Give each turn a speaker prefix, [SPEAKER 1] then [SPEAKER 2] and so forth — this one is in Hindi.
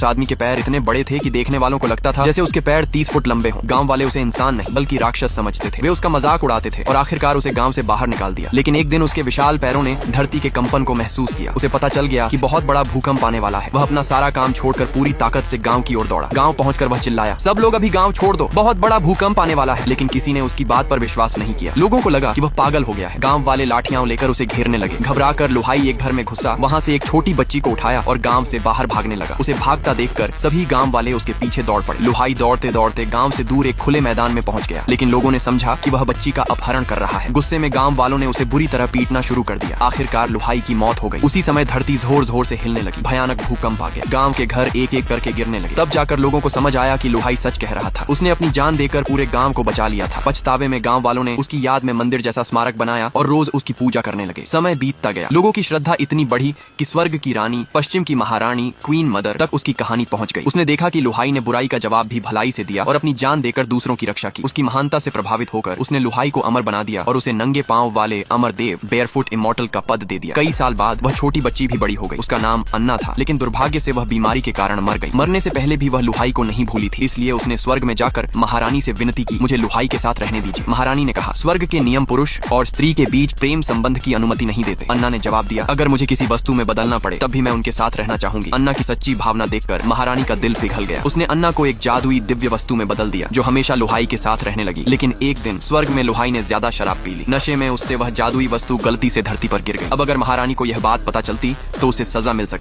[SPEAKER 1] उस आदमी के पैर इतने बड़े थे कि देखने वालों को लगता था जैसे उसके पैर 30 फुट लंबे हों। गांव वाले उसे इंसान नहीं बल्कि राक्षस समझते थे। वे उसका मजाक उड़ाते थे और आखिरकार उसे गांव से बाहर निकाल दिया। लेकिन एक दिन उसके विशाल पैरों ने धरती के कंपन को महसूस किया। उसे पता चल गया कि बहुत बड़ा भूकंप आने वाला है। वह अपना सारा काम छोड़कर पूरी ताकत से गांव की ओर दौड़ा। गांव पहुंचकर वह चिल्लाया, सब लोग अभी गांव छोड़ दो, बहुत बड़ा भूकंप आने वाला है। लेकिन किसी ने उसकी बात पर विश्वास नहीं किया। लोगों को लगा कि वह पागल हो गया है। गांव वाले लाठियां लेकर उसे घेरने लगे। घबराकर लुहाई एक घर में घुसा, वहां से एक छोटी बच्ची को उठाया और गांव से बाहर भागने लगा। उसे भागता देखकर सभी गांव वाले उसके पीछे दौड़ पड़े। लुहाई दौड़ते दौड़ते गांव से दूर एक खुले मैदान में पहुंच गया। लेकिन लोगों ने समझा कि वह बच्ची का अपहरण कर रहा है। गुस्से में गांव वालों ने उसे बुरी तरह पीटना शुरू कर दिया। आखिरकार लुहाई की मौत हो गई। उसी समय धरती जोर जोर से हिलने लगी। भयानक भूकंप आ गया। गांव के घर एक एक करके गिरने लगे। तब जाकर लोगों को समझ आया कि लुहाई सच कह रहा था। उसने अपनी जान देकर पूरे गांव को बचा लिया था। पछतावे में गांव वालों ने उसकी याद में मंदिर जैसा स्मारक बनाया और रोज उसकी पूजा करने लगे। समय बीतता गया। लोगों की श्रद्धा इतनी बढ़ी कि स्वर्ग की रानी, पश्चिम की महारानी, क्वीन मदर तक उसकी कहानी पहुंच गई। उसने देखा कि लुहाई ने बुराई का जवाब भी भलाई से दिया और अपनी जान देकर दूसरों की रक्षा की। उसकी महानता से प्रभावित होकर उसने लुहाई को अमर बना दिया और उसे नंगे पांव वाले अमर देव, बेयरफुट इमॉर्टल का पद दे दिया। कई साल बाद वह छोटी बच्ची भी बड़ी हो गई। उसका नाम अन्ना था। लेकिन दुर्भाग्य से वह बीमारी के कारण मर गई। मरने से पहले भी वह लुहाई को नहीं भूली थी। इसलिए उसने स्वर्ग में जाकर महारानी से विनती की, मुझे लुहाई के साथ रहने दीजिए। महारानी ने कहा, स्वर्ग के नियम पुरुष और स्त्री के बीच प्रेम संबंध की अनुमति नहीं देते। अन्ना ने जवाब दिया, अगर मुझे किसी वस्तु में बदलना पड़े तब भी मैं उनके साथ रहना चाहूंगी। अन्ना की सच्ची भावना देखकर महारानी का दिल पिघल गया। उसने अन्ना को एक जादुई दिव्य वस्तु में बदल दिया जो हमेशा लुहाई के साथ रहने लगी। लेकिन एक दिन स्वर्ग में लुहाई ने ज्यादा शराब पी ली। नशे में उससे वह जादुई वस्तु गलती से धरती पर गिर गई। अब अगर महारानी को यह बात पता चलती तो उसे सजा मिल सकती।